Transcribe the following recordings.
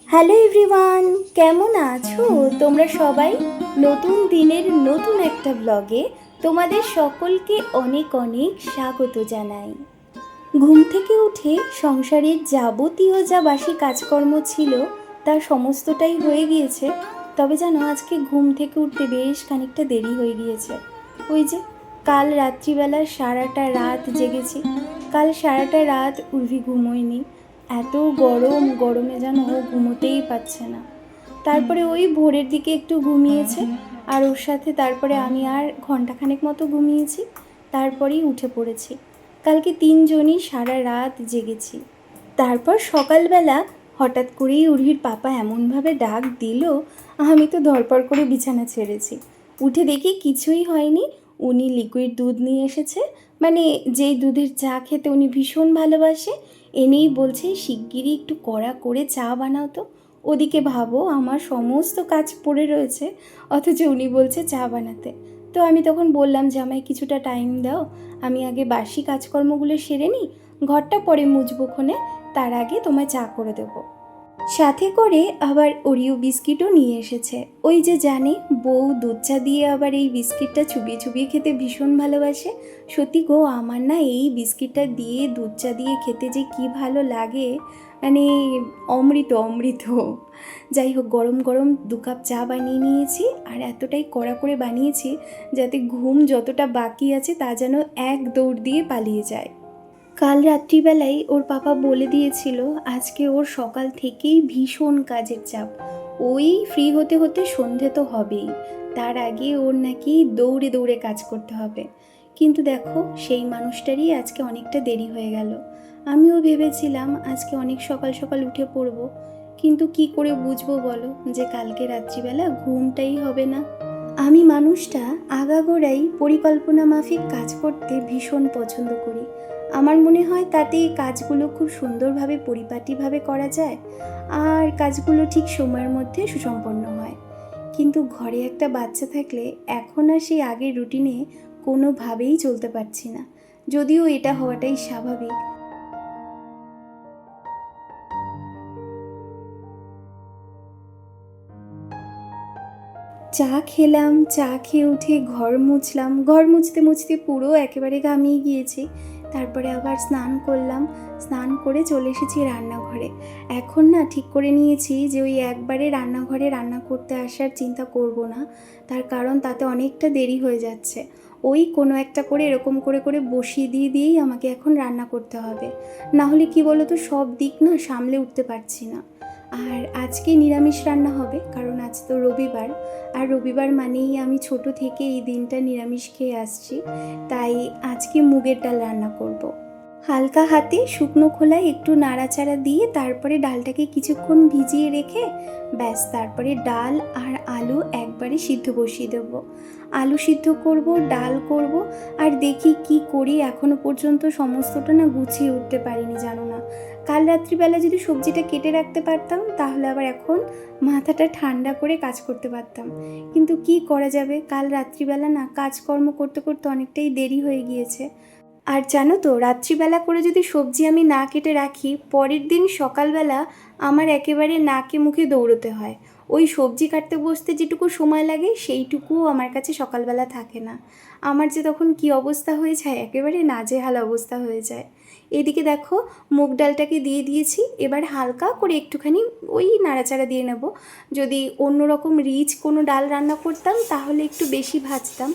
Hello everyone, কেমন আছো তোমরা সবাই? নতুন দিনের নতুন একটা ব্লগে তোমাদের সকলকে অনেক অনেক স্বাগত জানাই। ঘুম থেকে উঠে সংসারের যাবতীয় যা বাসি কাজকর্ম ছিল তার সমস্তটাই হয়ে গিয়েছে। তবে জানো, আজকে ঘুম থেকে উঠতে বেশ খানিকটা দেরি হয়ে গিয়েছে। ওই যে কাল রাত্রিবেলা সারাটা রাত জেগেছি। কাল সারাটা রাত উর্ভি ঘুমোয়নি। এত গরমে যেন ও ঘুমোতেই পারছে না। তারপরে ওই ভোরের দিকে একটু ঘুমিয়েছে, আর ওর সাথে তারপরে আমি আর ঘন্টাখানেক মতো ঘুমিয়েছি। তারপরেই উঠে পড়েছি। কালকে তিনজনই সারা রাত জেগেছি। তারপর সকালবেলা হঠাৎ করেই উর্ভির পাপা এমনভাবে ডাক দিল, আমি তো ধরপড় করে বিছানা ছেড়েছি। উঠে দেখি কিছুই হয়নি। উনি লিকুইড দুধ নিয়ে এসেছে, মানে যেই দুধের চা খেতে উনি ভীষণ ভালোবাসে। এনেই বলছে শিগগিরই একটু কড়া করে চা বানাও তো। ওদিকে ভাবো আমার সমস্ত কাজ পড়ে রয়েছে, অথচ উনি বলছে চা বানাতে। তো আমি তখন বললাম যে আমায় কিছুটা টাইম দাও, আমি আগে বাসি কাজকর্মগুলো সেরে নিই, ঘরটা পরে মুছবো ক্ষণে, তার আগে তোমায় চা করে দেবো। সাথে করে আবার ওরিও বিস্কিটও নিয়ে এসেছে। ওই যে জানে বউ দুধ চা দিয়ে আবার এই বিস্কিটটা চুবিয়ে চুবিয়ে খেতে ভীষণ ভালোবাসে। সত্যি গো, আমার না এই বিস্কিটটা দিয়ে দুধ চা দিয়ে খেতে যে কি ভালো লাগে, মানে অমৃত অমৃত। যাই হোক, গরম গরম 2 কাপ চা বানিয়ে নিয়েছি, আর এতটাই কড়া করে বানিয়েছি যাতে ঘুম যতটা বাকি আছে তা যেন এক দৌড় দিয়ে পালিয়ে যায়। কাল রাত্রিবেলায় ওর পাপা বলে দিয়েছিল আজকে ওর সকাল থেকেই ভীষণ কাজের চাপ। ওই ফ্রি হতে হতে সন্ধে তো হবেই, তার আগে ওর নাকি দৌড়ে দৌড়ে কাজ করতে হবে। কিন্তু দেখো, সেই মানুষটারই আজকে অনেকটা দেরি হয়ে গেল। আমিও ভেবেছিলাম আজকে অনেক সকাল সকাল উঠে পড়বো, কিন্তু কি করে বুঝবো বলো যে কালকে রাত্রিবেলা ঘুমটাই হবে না। আমি মানুষটা আগাগোড়াই পরিকল্পনা মাফিক কাজ করতে ভীষণ পছন্দ করি। আমার মনে হয় তাতে কাজগুলো খুব সুন্দরভাবে পরিপাটিভাবে করা যায়, আর কাজগুলো ঠিক সময়ের মধ্যে সুসম্পন্ন হয়। কিন্তু ঘরে একটা বাচ্চা থাকলে এখন আর সেই আগের রুটিনে কোনোভাবেই চলতে পারছি না, যদিও এটা হওয়াটাই স্বাভাবিক। চা খেলাম, চা খেয়ে উঠে ঘর মুছলাম, ঘর মুছতে মুছতে পুরো একেবারে ঘামিয়ে গিয়েছি। তারপরে আবার স্নান করলাম, স্নান করে চলে এসেছি রান্নাঘরে। এখন না ঠিক করে নিয়েছি যে ওই একবারে রান্নাঘরে রান্না করতে আসার চিন্তা করব না, তার কারণ তাতে অনেকটা দেরি হয়ে যাচ্ছে। ওই কোনো একটা করে এরকম করে করে বসিয়ে দিয়েই আমাকে এখন রান্না করতে হবে, না হলে কি বলো তো, সব দিক না সামলে উঠতে পারছি না। আর আজকে নিরামিষ রান্না হবে, কারণ আজ তো রবিবার, আর রবিবার মানেই আমি ছোট থেকে এই দিনটা নিরামিষ খেয়ে আসছি। তাই আজকে মুগের ডাল রান্না করব। হালকা হাতে শুকনো খোলায় একটু নাড়াচাড়া দিয়ে তারপরে ডালটাকে কিছুক্ষণ ভিজিয়ে রেখে ব্যাস, তারপরে ডাল আর আলু একবারে সিদ্ধ বসিয়ে দেবো। আলু সিদ্ধ করব, ডাল করব, আর দেখি কি করি। এখনো পর্যন্ত সমস্তটা না গুছিয়ে উঠতে পারিনি, জানো না। কাল রাত্রিবেলা যদি সবজিটা কেটে রাখতে পারতাম তাহলে আবার এখন মাথাটা ঠান্ডা করে কাজ করতে পারতাম। কিন্তু কি করা যাবে, কাল রাত্রিবেলা না কাজকর্ম করতে করতে অনেকটাই দেরি হয়ে গিয়েছে। আর জানো তো, রাত্রিবেলা করে যদি সবজি আমি না কেটে রাখি, পরের দিন সকালবেলা আমার একেবারে নাকে মুখে দৌড়তে হয়। ওই সবজি কাটতে বসতে যেটুকু সময় লাগে সেইটুকুও আমার কাছে সকালবেলা থাকে না। আমার যে তখন কি অবস্থা হয়ে যায়, একেবারে নাজেহাল অবস্থা হয়ে যায়। এদিকে দেখো, মুগ ডালটাকে দিয়ে দিয়েছি, এবার হালকা করে একটুখানি ওই নাড়াচাড়া দিয়ে নেব। যদি অন্যরকম রিচ কোনো ডাল রান্না করতাম তাহলে একটু বেশি ভাজতাম।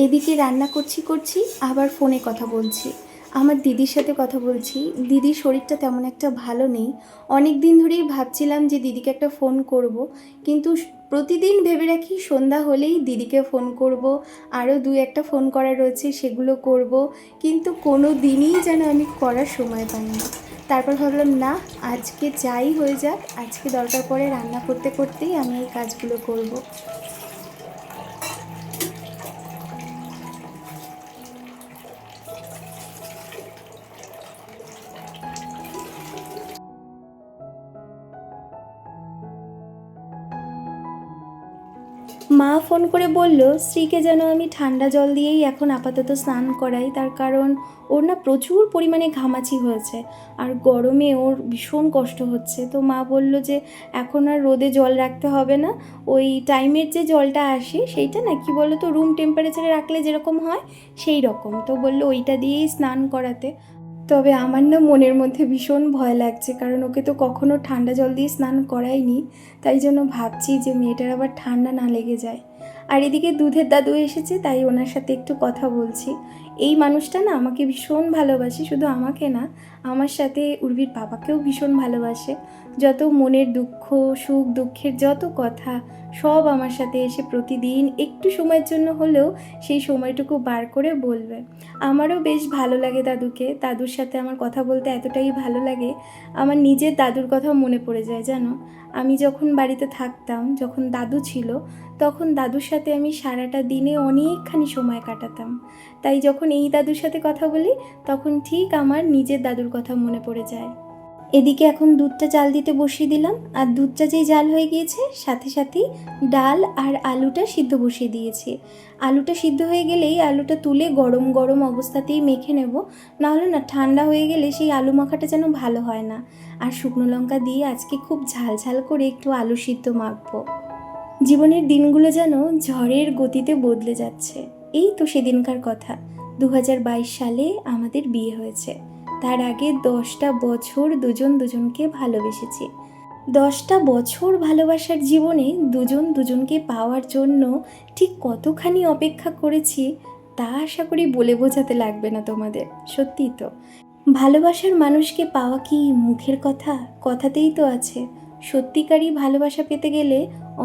এদিকে রান্না করছি আবার ফোনে কথা বলছি, আমার দিদির সাথে কথা বলছি। দিদির শরীরটা তেমন একটা ভালো নেই। অনেক দিন ধরেই ভাবছিলাম যে দিদিকে একটা ফোন করব, কিন্তু প্রতিদিন ভেবে রাখি সন্ধ্যা হলেই দিদিকে ফোন করব, আরও 2-1টা ফোন করা রয়েছে সেগুলো করব, কিন্তু কোনো দিনই যেন আমি করার সময় পাই না। তারপর ভাবলাম না, আজকে যাই হয়ে যাক, আজকে দরকার পড়ে রান্না করতে করতেই আমি এই কাজগুলো করব। মা ফোন করে বলল স্ত্রীকে যেন আমি ঠান্ডা জল দিয়েই এখন আপাতত স্নান করাই, তার কারণ ওর না প্রচুর পরিমাণে ঘামাচি হয়েছে আর গরমে ওর ভীষণ কষ্ট হচ্ছে। তো মা বলল যে এখন আর রোদে জল রাখতে হবে না, ওই টাইমের যে জলটা আসে সেইটা না কি বলো তো রুম টেম্পারেচারে রাখলে যেরকম হয় সেই রকম, তো বললো ওইটা দিয়েই স্নান করাতে। তবে আমার না মনের মধ্যে ভীষণ ভয় লাগছে, কারণ ওকে তো কখনো ঠান্ডা জল দিয়ে স্নান করাইনি, তাই জন্য ভাবছি যে মেয়েটার আবার ঠান্ডা না লেগে যায়। আর এদিকে দুধের দাদু এসেছে, তাই ওনার সাথে একটু কথা বলছি। এই মানুষটা না আমাকে ভীষণ ভালোবাসে, শুধু আমাকে না, আমার সাথে উর্বির বাবাকেও ভীষণ ভালোবাসে। যত মনের দুঃখ সুখ দুঃখের যত কথা সব আমার সাথে এসে প্রতিদিন একটু সময়ের জন্য হলেও সেই সময়টুকু বার করে বলবে। আমারও বেশ ভালো লাগে দাদুকে, দাদুর সাথে আমার কথা বলতে এতটাই ভালো লাগে, আমার নিজের দাদুর কথা মনে পড়ে যায় জানো। আমি যখন বাড়িতে থাকতাম, যখন দাদু ছিল, তখন দাদুর সাথে আমি সারাটা দিনে অনেকখানি সময় কাটাতাম। তাই যখন এই দাদুর সাথে কথা বলি তখন ঠিক আমার নিজের দাদুর কথা মনে পড়ে যায়। এদিকে এখন দুধটা জাল দিতে বসিয়ে দিলাম, আর দুধটা যেই জাল হয়ে গিয়েছে সাথে সাথেই ডাল আর আলুটা সিদ্ধ বসিয়ে দিয়েছি। আলুটা সিদ্ধ হয়ে গেলেই আলুটা তুলে গরম গরম অবস্থাতেই মেখে নেব, নাহলে না ঠান্ডা হয়ে গেলে সেই আলু মাখাটা যেন ভালো হয় না। আর শুকনো লঙ্কা দিয়ে আজকে খুব ঝাল ঝাল করে একটু আলু সিদ্ধ মাখবো। জীবনের দিনগুলো যেন ঝড়ের গতিতে বদলে যাচ্ছে। এই তো সেদিনকার কথা, 2022 সালে আমাদের বিয়ে হয়েছে। তার আগে 10টা বছর দুজন দুজনকে ভালোবেসেছি। 10টা বছর ভালোবাসার জীবনে দুজন দুজনকে পাওয়ার জন্য ঠিক কতখানি অপেক্ষা করেছি তা আশা করি বলে বোঝাতে লাগবে না তোমাদের। সত্যিই তো, ভালোবাসার মানুষকে পাওয়া কি মুখের কথা? কথাতেই তো আছে। সত্যিকারই ভালোবাসা পেতে গেলে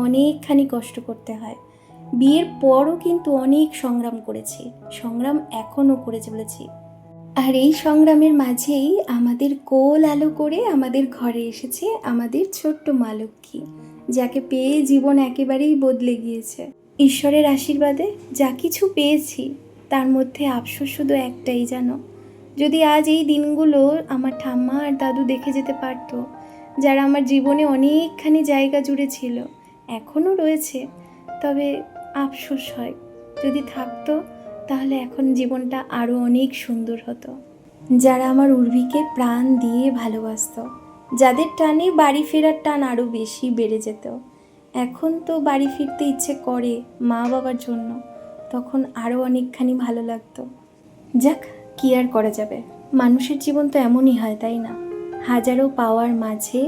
অনেকখানি কষ্ট করতে হয়। বিয়ের পরও কিন্তু অনেক সংগ্রাম করেছি, সংগ্রাম এখনও করে চলেছি। আর এই সংগ্রামের মাঝেই আমাদের কোল আলো করে আমাদের ঘরে এসেছে আমাদের ছোট্ট মা লক্ষ্মী, যাকে পেয়ে জীবন একেবারেই বদলে গিয়েছে। ঈশ্বরের আশীর্বাদে যা কিছু পেয়েছি তার মধ্যে আফসোস শুধু একটাই জানো, যদি আজ এই দিনগুলো আমার ঠাম্মা আর দাদু দেখে যেতে পারতো, যারা আমার জীবনে অনেকখানি জায়গা জুড়ে ছিল, এখনও রয়েছে, তবে আফসোস হয় যদি থাকতো তাহলে এখন জীবনটা আরও অনেক সুন্দর হতো। যারা আমার উর্বিকে প্রাণ দিয়ে ভালোবাসত, যাদের টানে বাড়ি ফেরার টান আরও বেশি বেড়ে যেত, এখন তো বাড়ি ফিরতে ইচ্ছে করে মা বাবার জন্য, তখন আরও অনেকখানি ভালো লাগতো। যাক, কি আর করা যাবে, মানুষের জীবন তো এমনই হয়, তাই না? হাজারো পাওয়ার মাঝে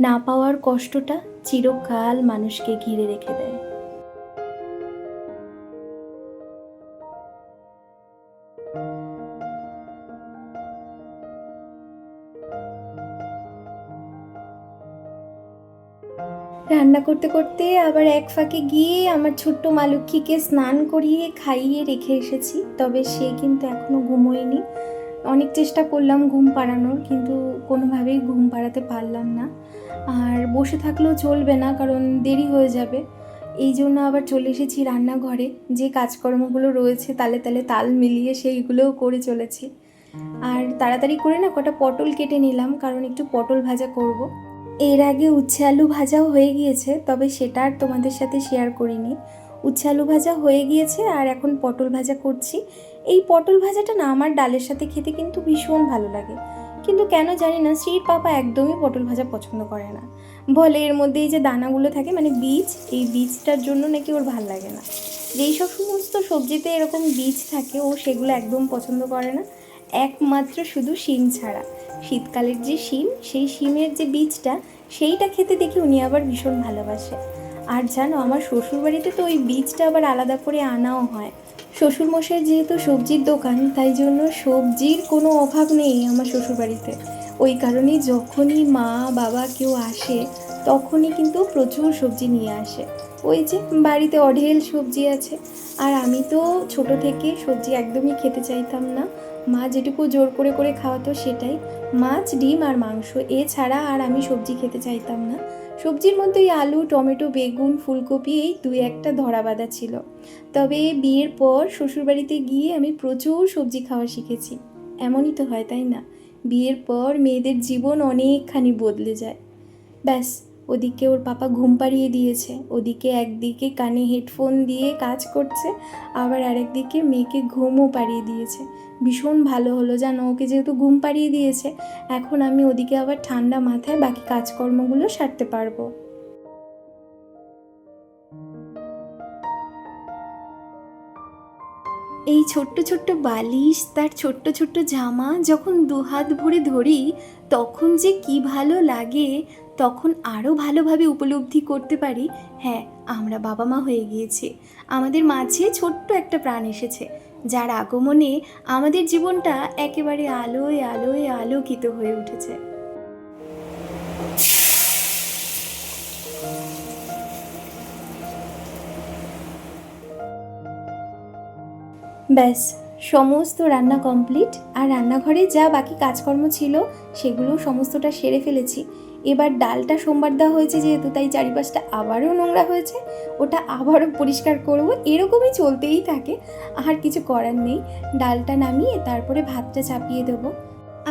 না পাওয়ার কষ্টটা চিরকাল মানুষকে ঘিরে রেখে দেয়। রান্না করতে করতে আবার এক ফাঁকে গিয়ে আমার ছোট্ট মালক্ষীকে স্নান করিয়ে খাইয়ে রেখে এসেছি, তবে সে কিন্তু এখনও ঘুমোয়নি। অনেক চেষ্টা করলাম ঘুম পাড়ানোর, কিন্তু কোনোভাবেই ঘুম পাড়াতে পারলাম না। আর বসে থাকলেও চলবে না, কারণ দেরি হয়ে যাবে। এই জন্য আবার চলে এসেছি রান্নাঘরে, যে কাজকর্মগুলো রয়েছে তালে তালে তাল মিলিয়ে সেইগুলোও করে চলেছি। আর তাড়াতাড়ি করে না কটা পটল কেটে নিলাম, কারণ একটু পটল ভাজা করব। এর আগে উচ্ছে আলু ভাজাও হয়ে গিয়েছে, তবে সেটা আর তোমাদের সাথে শেয়ার করিনি। উচ্ছে আলু ভাজা হয়ে গিয়েছে আর এখন পটল ভাজা করছি। এই পটল ভাজাটা না আমার ডালের সাথে খেতে কিন্তু ভীষণ ভালো লাগে, কিন্তু কেন জানি না শ্রীর পাপা একদমই পটল ভাজা পছন্দ করে না। বলে এর মধ্যে এই যে দানাগুলো থাকে মানে বীজ, এই বীজটার জন্য নাকি ওর ভাল লাগে না। যেই সব সমস্ত সবজিতে এরকম বীজ থাকে ও সেগুলো একদম পছন্দ করে না, একমাত্র শুধু শিম ছাড়া। শীতকালের যে শিম, সেই শিমের যে বীজটা সেইটা খেতে দেখি উনি আবার ভীষণ ভালোবাসে। আর জানো, আমার শ্বশুরবাড়িতে তো ওই বীজটা আবার আলাদা করে আনাও হয়। শ্বশুরমশাই যেহেতু সবজির দোকান, তাই জন্য সবজির কোনো অভাব নেই আমার শ্বশুরবাড়িতে। ওই কারণেই যখনই মা বাবা কেউ আসে তখনই কিন্তু প্রচুর সবজি নিয়ে আসে। ওই যে বাড়িতে অঢেল সবজি আছে। আর আমি তো ছোট থেকে সবজি একদমই খেতে চাইতাম না, মা যেটুকু জোর করে করে খাওয়াতো সেটাই, মাছ ডিম আর মাংস, এছাড়া আর আমি সবজি খেতে চাইতাম না। সবজির মধ্যে ওই আলু টমেটো বেগুন ফুলকপি এই দুই একটা ধরা বাঁধা ছিল। তবে বিয়ের পর শ্বশুরবাড়িতে গিয়ে আমি প্রচুর সবজি খাওয়া শিখেছি। এমনই তো হয়, তাই না? বিয়ের পর মেয়েদের জীবন অনেকখানি বদলে যায়। ব্যাস, ওদিকে ওর পাপা ঘুম পাড়িয়ে দিয়েছে, ওদিকে একদিকে কানে হেডফোন দিয়ে কাজ করছে, আবার আরেকদিকে মেয়েকে ঘুমও পাড়িয়ে দিয়েছে। ভীষণ ভালো হলো জানো, ওকে যেহেতু ঘুম পাড়িয়ে দিয়েছে, এখন আমি ওদিকে আবার ঠান্ডা মাথায় বাকি কাজকর্মগুলো সারতে পারবো। এই ছোট্ট ছোট্ট বালিশ, তার ছোট্ট ছোট্ট জামা যখন দুহাত ভরে ধরি তখন যে কি ভালো লাগে, তখন আরও ভালোভাবে উপলব্ধি করতে পারি হ্যাঁ আমরা বাবা মা হয়ে গিয়েছি, আমাদের মাঝে ছোট্ট একটা প্রাণ এসেছে যার আগমনে আমাদের জীবনটা একেবারে আলোয় আলোয় আলোকিত হয়ে উঠেছে। ব্যাস সমস্ত রান্না কমপ্লিট, আর রান্নাঘরে যা বাকি কাজকর্ম ছিল সেগুলো সমস্তটা সেরে ফেলেছি। এবার ডালটা সোমবার দেওয়া হয়েছে যেহেতু, তাই চারিপাশটা আবারও নোংরা হয়েছে, ওটা আবারও পরিষ্কার করব, এরকমই চলতেই থাকে, আর কিছু করার নেই। ডালটা নামিয়ে তারপরে ভাতটা চাপিয়ে দেবো,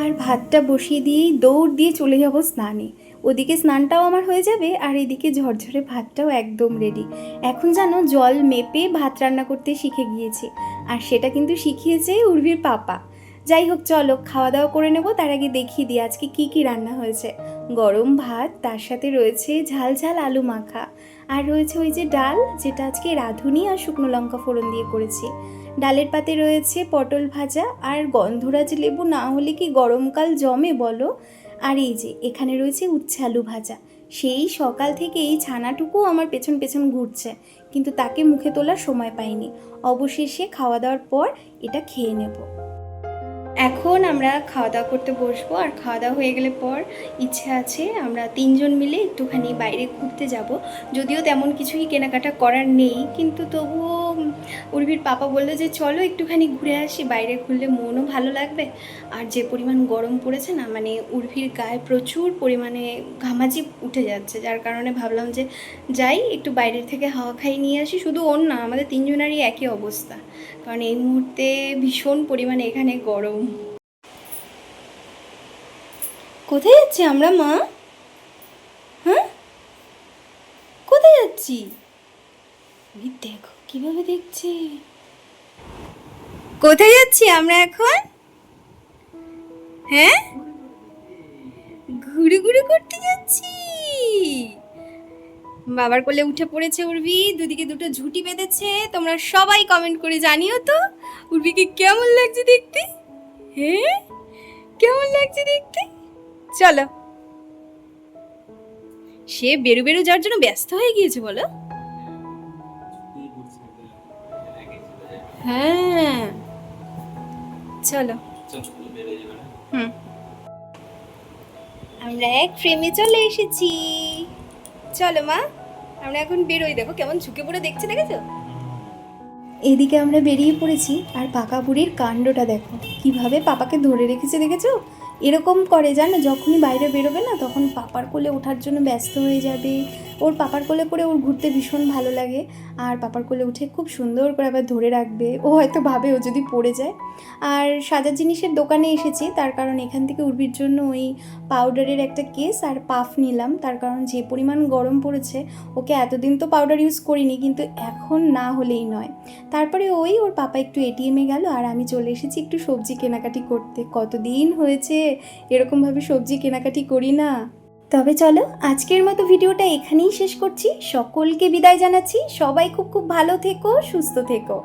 আর ভাতটা বসিয়ে দিয়েই দৌড় দিয়ে চলে যাব স্নানে। ওদিকে স্নানটাও আমার হয়ে যাবে আর এদিকে ঝরঝরে ভাতটাও একদম রেডি। এখন জানো জল মেপে ভাত রান্না করতে শিখে গিয়েছি, আর সেটা কিন্তু শিখিয়েছে উর্ভির পাপা। যাই হোক চলো খাওয়া দাওয়া করে নেবো, তার আগে দেখিয়ে দিই আজকে কি কি রান্না হয়েছে। গরম ভাত, তার সাথে রয়েছে ঝাল ঝাল আলু মাখা, আর রয়েছে ওই যে ডাল, যেটা আজকে রাঁধুনি আর শুকনো লঙ্কা ফোড়ন দিয়ে করেছি। ডালের পাতে রয়েছে পটল ভাজা, আর গন্ধরাজ লেবু না হলে কি গরমকাল জমে বলো। আর এই যে এখানে রয়েছে উচ্ছে আলু ভাজা। সেই সকাল থেকে এই ছানাটুকু আমার পেছন পেছন ঘুরছে, কিন্তু তাকে মুখে তোলার সময় পাইনি। অবশেষে খাওয়া দাওয়ার পর এটা খেয়ে নেব। এখন আমরা খাওয়া দাওয়া করতে বসবো, আর খাওয়া দাওয়া হয়ে গেলে পর ইচ্ছে আছে আমরা তিনজন মিলে একটুখানি বাইরে ঘুরতে যাব। যদিও তেমন কিছুই কেনাকাটা করার নেই, কিন্তু তবুও উর্ভির পাপা বললো যে চলো একটুখানি ঘুরে আসি, বাইরে ঘুরলে মনও ভালো লাগবে। আর যে পরিমাণ গরম পড়েছে না, মানে উর্ভির গায়ে প্রচুর পরিমাণে ঘামাচি উঠে যাচ্ছে, যার কারণে ভাবলাম যে যাই একটু বাইরের থেকে হাওয়া খাই নিয়ে আসি। শুধু ওর না, আমাদের তিনজনেরই একই অবস্থা, কারণ এই মুহূর্তে ভীষণ পরিমাণে এখানে গরম। কোথায় যাচ্ছি আমরা মা? হ্যাঁ কোথায় যাচ্ছি? দেখো কিভাবে দেখছি। কোথায় যাচ্ছি আমরা এখন? হ্যাঁ ঘুরে ঘুরে করতে যাচ্ছি। বাবার কোলে উঠে পড়েছে উর্বি, দুদিকে দুটো ঝুঁটি বেঁধেছে। তোমরা সবাই কমেন্ট করে জানিও তো উর্বিকে কেমন লাগছে দেখতে। হ্যাঁ কেমন লাগছে দেখতে? চলো, সে বেরু বেরু যাওয়ার জন্য ব্যস্ত হয়ে গিয়েছে বলো। হ্যাঁ চলো। হুম, আমরা এক ফ্রেমে চলে এসেছি। চলো মা, আমরা এখন বেরোই। দেখো কেমন ঝুঁকে পড়ে দেখছে, দেখেছো? এদিকে আমরা বেরিয়ে পড়েছি, আর পাকা বুড়ির কাণ্ডটা দেখো কিভাবে পাপাকে ধরে রেখেছে, দেখেছো? এরকম করে জানো, যখনই বাইরে বেরোবে না তখন পাপার কোলে ওঠার জন্য ব্যস্ত হয়ে যাবে। ওর পাপার কোলে করে ওর ঘুরতে ভীষণ ভালো লাগে, আর পাপার কোলে উঠে খুব সুন্দর করে আবার ধরে রাখবে। ও হয়তো ভাবে ও যদি পড়ে যায়। আর সাজার জিনিসের দোকানে এসেছি, তার কারণ এখান থেকে উর্বির জন্য ওই পাউডারের একটা কেস আর পাফ নিলাম, তার কারণ যে পরিমাণ গরম পড়েছে, ওকে এতদিন তো পাউডার ইউজ করিনি, কিন্তু এখন না হলেই নয়। তারপরে ওর পাপা একটু এটিএমে গেল, আর আমি চলে এসেছি একটু সবজি কেনাকাটি করতে। কতদিন হয়েছে এরকমভাবে সবজি কেনাকাটি করি না। তবে চলো আজকের মতো ভিডিওটা এখানেই শেষ করছি। সকলকে বিদায় জানাচ্ছি। সবাই খুব খুব ভালো থেকো, সুস্থ থেকো।